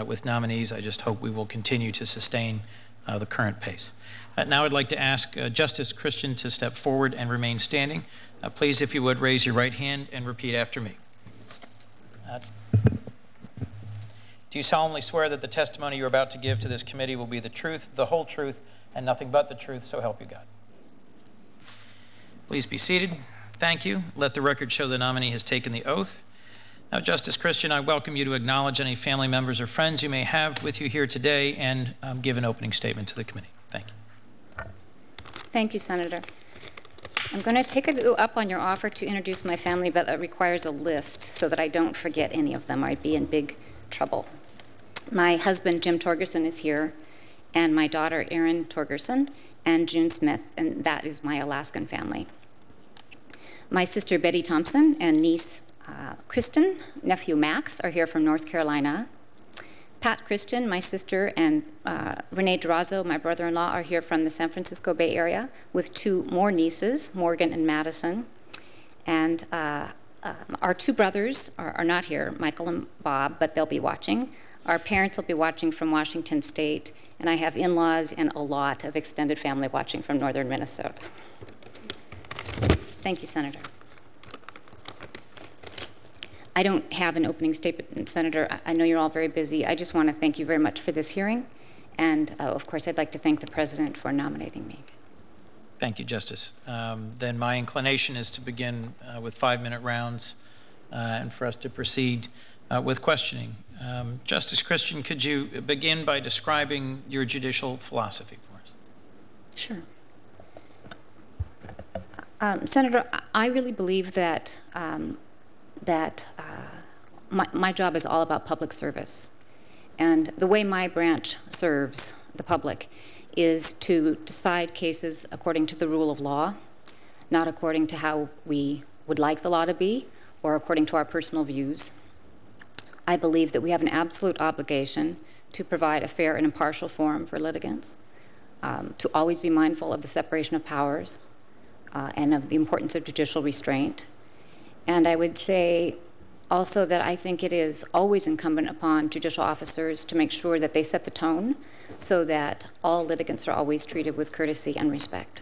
with nominees. I just hope we will continue to sustain the current pace. Now I'd like to ask Justice Christen to step forward and remain standing. Please, if you would, raise your right hand and repeat after me. Do you solemnly swear that the testimony you're about to give to this committee will be the truth, the whole truth, and nothing but the truth, so help you God? Please be seated. Thank you. Let the record show the nominee has taken the oath. Now, Justice Christen, I welcome you to acknowledge any family members or friends you may have with you here today and give an opening statement to the committee. Thank you. Thank you, Senator. I'm going to take you up on your offer to introduce my family, but that requires a list so that I don't forget any of them. I'd be in big trouble. My husband, Jim Torgerson, is here, and my daughter, Erin Torgerson, and June Smith, and that is my Alaskan family. My sister, Betty Thompson, and niece, Christen, nephew, Max, are here from North Carolina. Pat Christen, my sister, and Renee Durazo, my brother-in-law, are here from the San Francisco Bay Area with two more nieces, Morgan and Madison. And our two brothers are not here, Michael and Bob, but they'll be watching. Our parents will be watching from Washington State, and I have in-laws and a lot of extended family watching from northern Minnesota. Thank you, Senator. I don't have an opening statement, Senator. I know you're all very busy. I just want to thank you very much for this hearing. And of course, I'd like to thank the President for nominating me. Thank you, Justice. Then my inclination is to begin with 5-minute rounds and for us to proceed with questioning. Justice Christen, could you begin by describing your judicial philosophy for us? Sure. Senator, I really believe that my job is all about public service. And the way my branch serves the public is to decide cases according to the rule of law, not according to how we would like the law to be or according to our personal views. I believe that we have an absolute obligation to provide a fair and impartial forum for litigants, to always be mindful of the separation of powers and of the importance of judicial restraint. And I would say also that I think it is always incumbent upon judicial officers to make sure that they set the tone so that all litigants are always treated with courtesy and respect.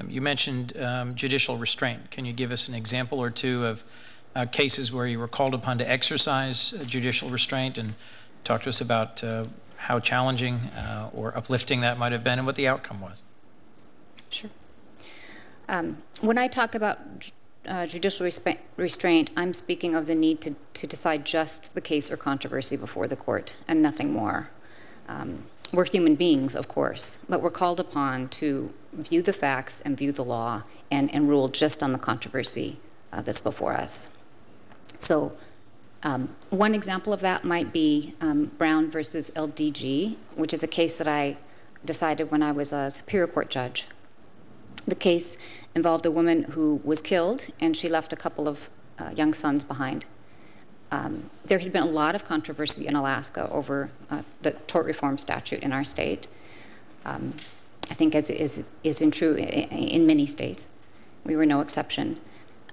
You mentioned judicial restraint. Can you give us an example or two of cases where you were called upon to exercise judicial restraint, and talk to us about how challenging or uplifting that might have been and what the outcome was? Sure. When I talk about judicial restraint, I'm speaking of the need to decide just the case or controversy before the court and nothing more. We're human beings, of course, but we're called upon to view the facts and view the law and rule just on the controversy that's before us. So one example of that might be Brown versus LDG, which is a case that I decided when I was a Superior Court judge. The case involved a woman who was killed, and she left a couple of young sons behind. There had been a lot of controversy in Alaska over the tort reform statute in our state. I think as is true in many states. We were no exception.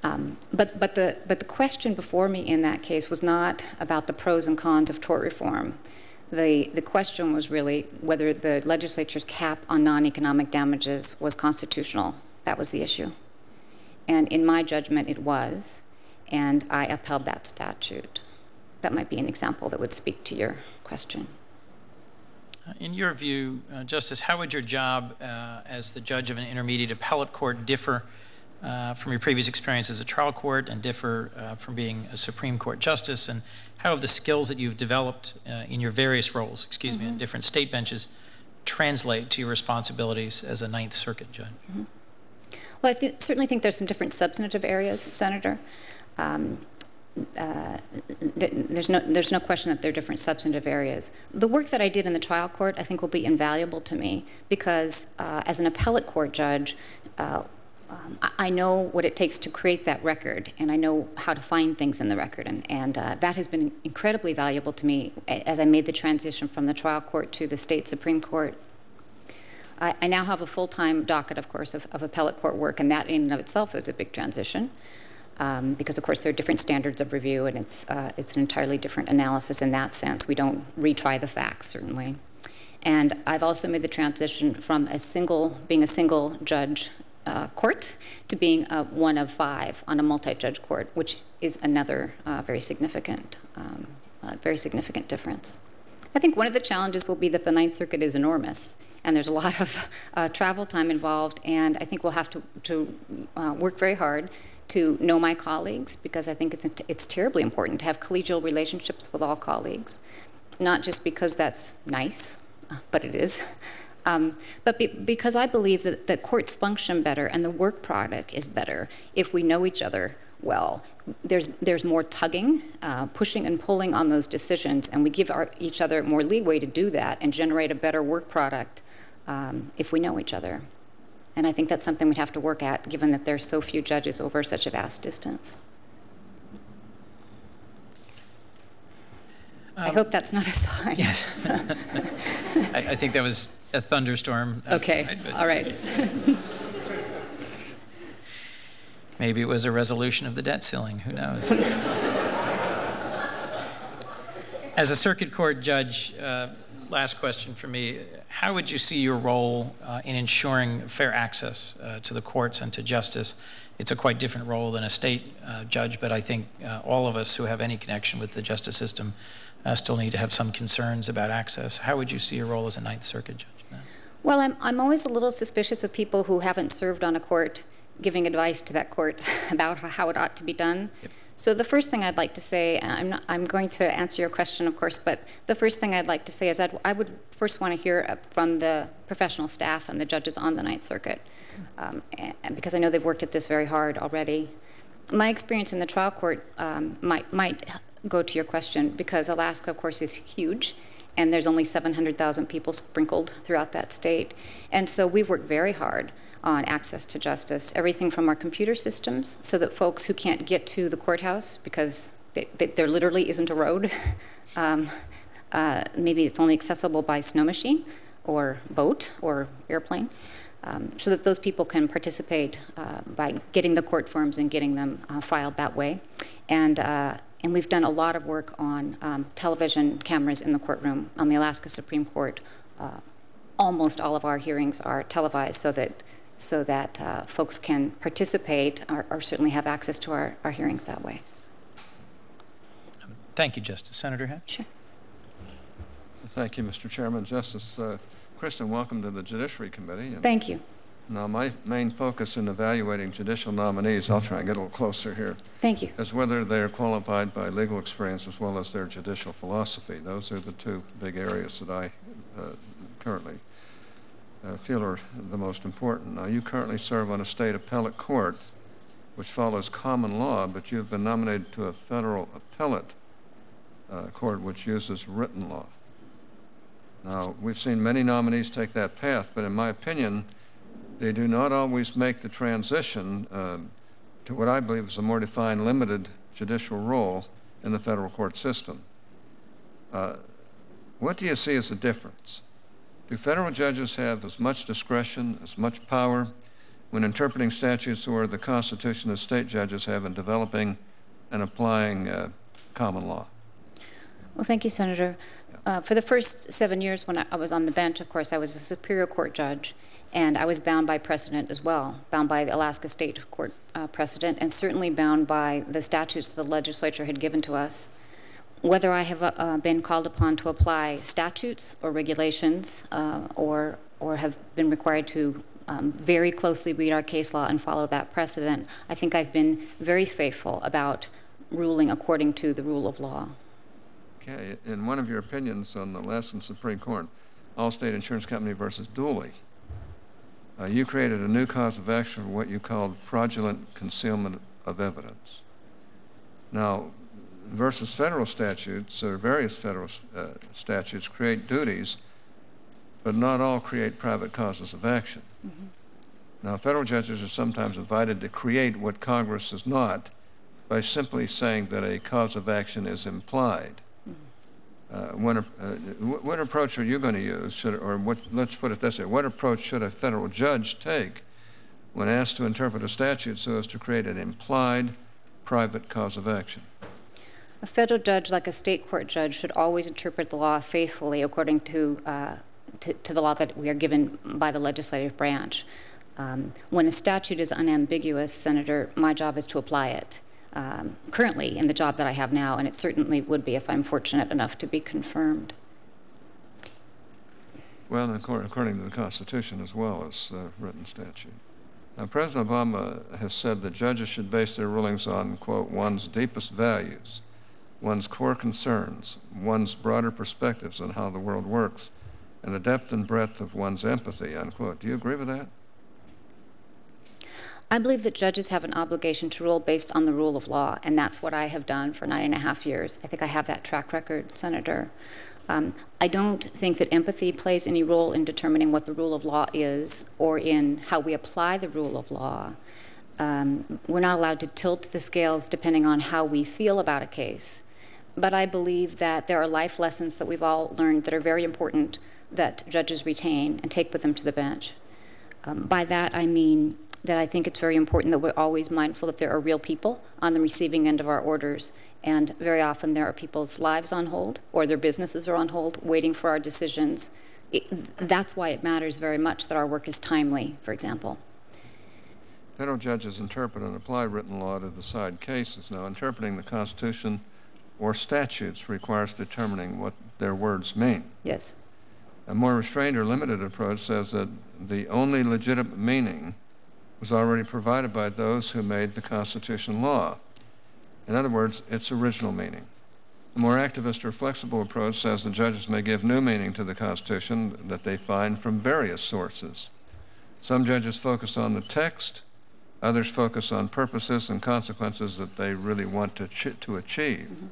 But the question before me in that case was not about the pros and cons of tort reform. The question was really whether the legislature's cap on non-economic damages was constitutional. That was the issue. And in my judgment, it was, and I upheld that statute. That might be an example that would speak to your question. In your view, Justice, how would your job as the judge of an intermediate appellate court differ from your previous experience as a trial court and differ from being a Supreme Court justice? And how have the skills that you've developed in your various roles, me, in different state benches, translate to your responsibilities as a Ninth Circuit judge? Well, I certainly think there's some different substantive areas, Senator. There's no question that there are different substantive areas. The work that I did in the trial court, I think, will be invaluable to me because as an appellate court judge, I know what it takes to create that record, and I know how to find things in the record, and that has been incredibly valuable to me as I made the transition from the trial court to the state Supreme Court. I now have a full-time docket, of course, of appellate court work, and that in and of itself is a big transition. because of course there are different standards of review, and it's an entirely different analysis in that sense. We don't retry the facts, certainly. And I've also made the transition from being a single judge court to being one of 5 on a multi-judge court, which is another very significant difference. I think one of the challenges will be that the Ninth Circuit is enormous, and there's a lot of travel time involved, and I think we'll have to work very hard to know my colleagues, because I think it's terribly important to have collegial relationships with all colleagues, not just because that's nice, but it is, but because I believe that courts function better and the work product is better if we know each other well. There's more tugging, pushing and pulling on those decisions, and we give each other more leeway to do that and generate a better work product if we know each other. And I think that's something we'd have to work at, given that there's so few judges over such a vast distance. I hope that's not a sign. Yes. I think that was a thunderstorm outside. Okay, all right. Maybe it was a resolution of the debt ceiling, who knows? As a circuit court judge, last question for me, how would you see your role in ensuring fair access to the courts and to justice? It's a quite different role than a state judge, but I think all of us who have any connection with the justice system still need to have some concerns about access. How would you see your role as a Ninth Circuit judge in that? Well, I'm always a little suspicious of people who haven't served on a court giving advice to that court about how it ought to be done. Yep. So the first thing I'd like to say, and I'm going to answer your question, of course, but the first thing I'd like to say is I would first want to hear from the professional staff and the judges on the Ninth Circuit, and because I know they've worked at this very hard already. My experience in the trial court might go to your question, because Alaska, of course, is huge, and there's only 700,000 people sprinkled throughout that state. And so we've worked very hard on access to justice, everything from our computer systems, so that folks who can't get to the courthouse because there literally isn't a road, maybe it's only accessible by snow machine or boat or airplane, so that those people can participate by getting the court forms and getting them filed that way. And we've done a lot of work on television cameras in the courtroom. On the Alaska Supreme Court, almost all of our hearings are televised so that folks can participate or certainly have access to our hearings that way. Thank you, Justice. Senator Head? Sure. Thank you, Mr. Chairman. Justice Christen, welcome to the Judiciary Committee. And thank you. now, my main focus in evaluating judicial nominees, I'll try and get a little closer here, thank you, is whether they're qualified by legal experience as well as their judicial philosophy. Those are the 2 big areas that I currently feel are the most important. Now, you currently serve on a state appellate court, which follows common law, but you've been nominated to a federal appellate court, which uses written law. Now, we've seen many nominees take that path, but in my opinion, they do not always make the transition to what I believe is a more defined, limited judicial role in the federal court system. What do you see as the difference? Do federal judges have as much discretion, as much power when interpreting statutes, or the Constitution as state judges have in developing and applying common law? well, thank you, Senator. For the first 7 years when I was on the bench, of course, I was a Superior Court judge, and I was bound by precedent as well, bound by the Alaska State Court precedent, and certainly bound by the statutes the legislature had given to us. Whether I have been called upon to apply statutes or regulations or have been required to very closely read our case law and follow that precedent, I think I've been very faithful about ruling according to the rule of law. Okay, in one of your opinions on the Alaskan Supreme Court, Allstate Insurance Company versus Dooley, you created a new cause of action for what you called fraudulent concealment of evidence. Now, versus federal statutes, or various federal statutes create duties, but not all create private causes of action. Mm-hmm. Now, federal judges are sometimes invited to create what Congress is not by simply saying that a cause of action is implied. What approach are you going to use, let's put it this way, what approach should a federal judge take when asked to interpret a statute so as to create an implied private cause of action? A federal judge, like a state court judge, should always interpret the law faithfully according to the law that we are given by the legislative branch. When a statute is unambiguous, Senator, my job is to apply it. Currently, in the job that I have now, and it certainly would be if I'm fortunate enough to be confirmed. Well, according to the Constitution as well as written statute. Now, President Obama has said that judges should base their rulings on, quote, one's deepest values, one's core concerns, one's broader perspectives on how the world works, and the depth and breadth of one's empathy, unquote. Do you agree with that? I believe that judges have an obligation to rule based on the rule of law, and that's what I have done for 9.5 years. I think I have that track record, Senator. I don't think that empathy plays any role in determining what the rule of law is or in how we apply the rule of law. We're not allowed to tilt the scales depending on how we feel about a case. But I believe that there are life lessons that we've all learned that are very important that judges retain and take with them to the bench. By that, I mean that I think it's very important that we're always mindful that there are real people on the receiving end of our orders, and very often there are people's lives on hold or their businesses are on hold waiting for our decisions. That's why it matters very much that our work is timely, for example. Federal judges interpret and apply written law to decide cases. Now, interpreting the Constitution or statutes requires determining what their words mean. Yes. A more restrained or limited approach says that the only legitimate meaning was already provided by those who made the Constitution law. In other words, its original meaning. The more activist or flexible approach says the judges may give new meaning to the Constitution that they find from various sources. Some judges focus on the text, others focus on purposes and consequences that they really want to achieve. Mm-hmm.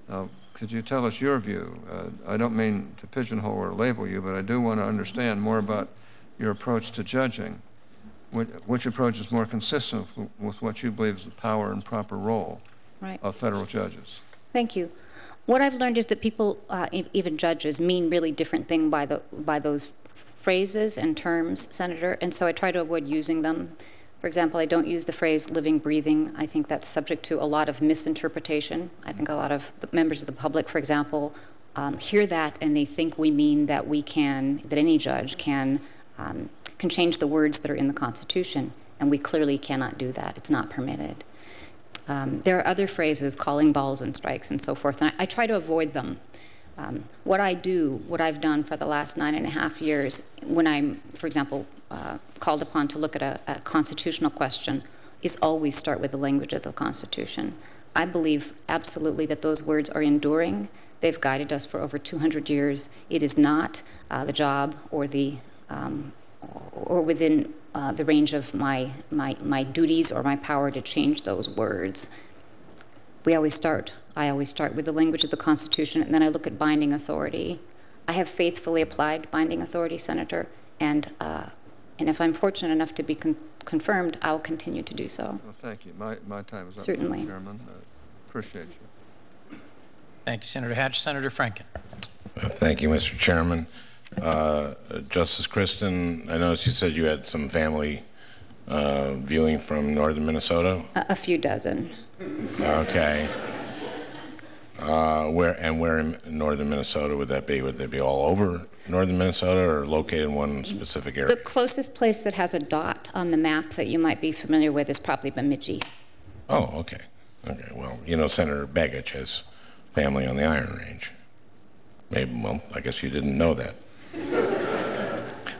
Now, could you tell us your view? I don't mean to pigeonhole or label you, but I do want to understand more about your approach to judging. Which approach is more consistent with what you believe is the power and proper role of federal judges? Thank you. What I've learned is that people, even judges, mean really different things by those phrases and terms, Senator, and so I try to avoid using them. For example, I don't use the phrase living, breathing. I think that's subject to a lot of misinterpretation. I think a lot of the members of the public, for example, hear that and they think we mean that that any judge can change the words that are in the Constitution, and we clearly cannot do that. It's not permitted. There are other phrases, calling balls and strikes and so forth, and I try to avoid them. What I've done for the last 9.5 years, when I'm, for example, called upon to look at a constitutional question, is always start with the language of the Constitution. I believe absolutely that those words are enduring. They've guided us for over 200 years. It is not the job or within the range of my duties or my power to change those words. I always start with the language of the Constitution, and then I look at binding authority. I have faithfully applied binding authority, Senator, and if I'm fortunate enough to be confirmed, I'll continue to do so. Well, thank you. My time is up, Certainly. Mr. Chairman. Appreciate you. Thank you, Senator Hatch. Senator Franken. Thank you, Mr. Chairman. Justice Christen, I noticed you said you had some family viewing from northern Minnesota? A few dozen. Okay. Where in northern Minnesota would that be? Would they be all over northern Minnesota or located in one specific area? The closest place that has a dot on the map that you might be familiar with is probably Bemidji. Oh, okay. Okay, well, you know, Senator Begich has family on the Iron Range. Maybe, well, I guess you didn't know that.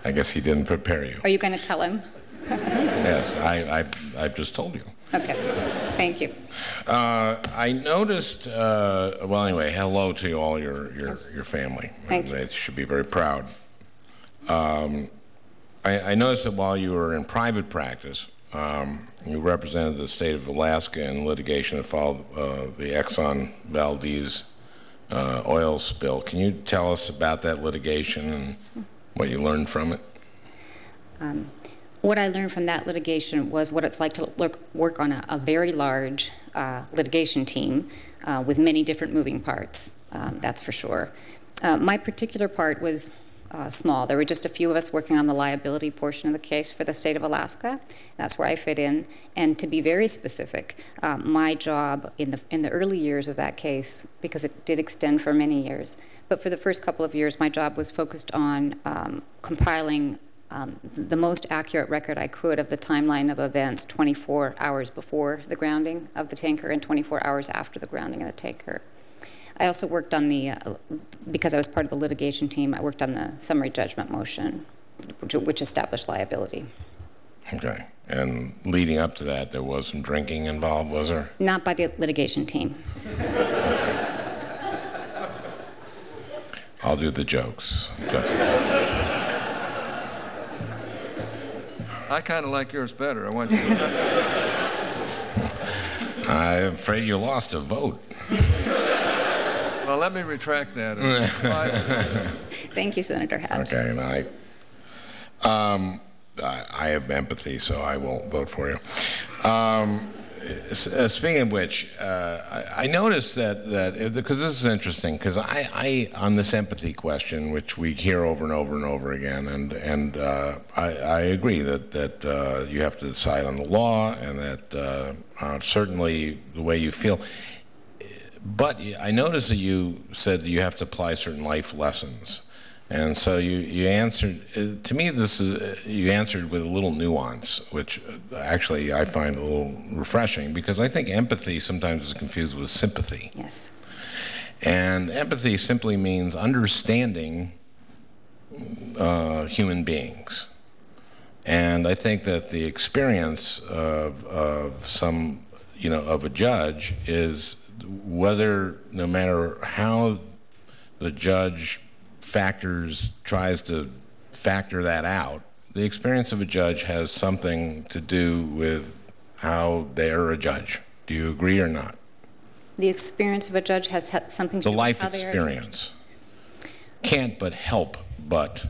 I guess he didn't prepare you. Are you going to tell him? Yes, I've just told you. Okay, thank you. I noticed, well, anyway, hello to all your family. Thank you. They should be very proud. I noticed that while you were in private practice, you represented the state of Alaska in litigation that followed the Exxon Valdez oil spill. Can you tell us about that litigation and what you learned from it? What I learned from that litigation was what it's like to work on a very large litigation team with many different moving parts, that's for sure. My particular part was small. There were just a few of us working on the liability portion of the case for the state of Alaska. That's where I fit in. And to be very specific, my job in the early years of that case, because it did extend for many years, but for the first couple of years, my job was focused on compiling the most accurate record I could of the timeline of events 24 hours before the grounding of the tanker and 24 hours after the grounding of the tanker. I also worked on the, because I was part of the litigation team, I worked on the summary judgment motion, which established liability. Okay. And leading up to that, there was some drinking involved, was there? Not by the litigation team. I'll do the jokes. I kind of like yours better. I want you to. I'm afraid you lost a vote. Well, let me retract that. Thank you, Senator Hatch. Okay, and I have empathy, so I won't vote for you. Speaking of which, I noticed that because this is interesting, because I on this empathy question, which we hear over and over and over again, and I agree that you have to decide on the law, and that certainly the way you feel. But I noticed that you said that you have to apply certain life lessons. And so you answered, to me you answered with a little nuance, which actually I find a little refreshing, because I think empathy sometimes is confused with sympathy. Yes. And empathy simply means understanding human beings. And I think that the experience of a judge is whether, no matter how the judge tries to factor that out, the experience of a judge has something to do with how they're a judge. Do you agree or not? The experience of a judge has something to do with life how they are. experience can't but help but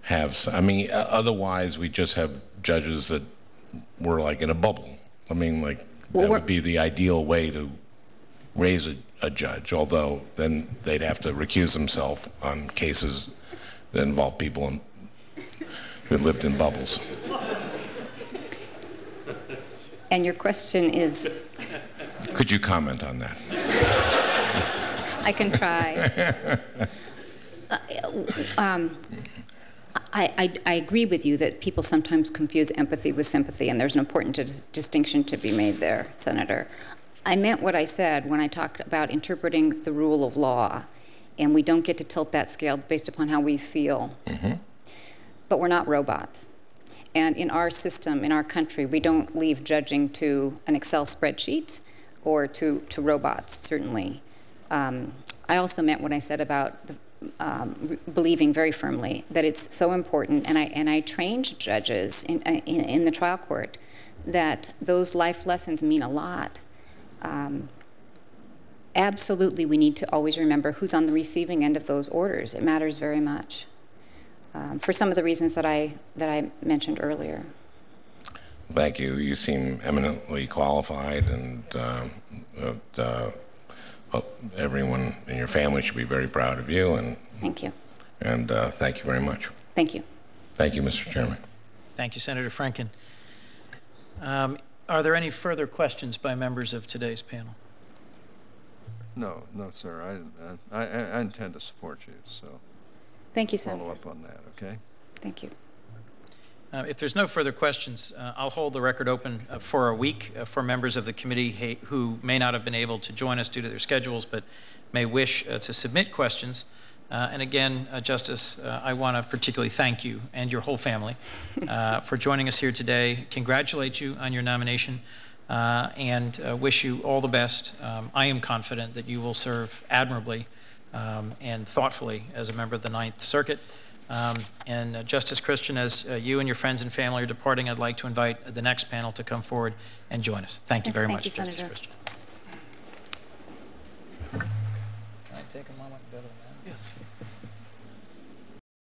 have, I mean, otherwise we just have judges that were like in a bubble. I mean, like, that would be the ideal way to raise a judge, although then they'd have to recuse themselves on cases that involve people who lived in bubbles. And your question is? Could you comment on that? I can try. I agree with you that people sometimes confuse empathy with sympathy, and there's an important distinction to be made there, Senator. I meant what I said when I talked about interpreting the rule of law, and we don't get to tilt that scale based upon how we feel. Mm-hmm. But we're not robots. And in our system, in our country, we don't leave judging to an Excel spreadsheet or to robots, certainly. I also meant what I said about believing very firmly that it's so important, and I trained judges in the trial court that those life lessons mean a lot. Absolutely, we need to always remember who's on the receiving end of those orders. It matters very much, for some of the reasons that I mentioned earlier. Thank you. You seem eminently qualified, and everyone in your family should be very proud of you. And thank you. And thank you very much. Thank you. Thank you, Mr. Chairman. Thank you, Senator Franken. Are there any further questions by members of today's panel? No, sir. I intend to support you, so thank you, Senator. Follow up on that, okay? Thank you. If there's no further questions, I'll hold the record open for a week for members of the committee who may not have been able to join us due to their schedules, but may wish to submit questions. And again, Justice, I want to particularly thank you and your whole family for joining us here today, congratulate you on your nomination, and wish you all the best. I am confident that you will serve admirably and thoughtfully as a member of the Ninth Circuit. And Justice Christen, as you and your friends and family are departing, I'd like to invite the next panel to come forward and join us. Thank you very much, Justice Christen. Can I take a moment and go to the mat? Yes.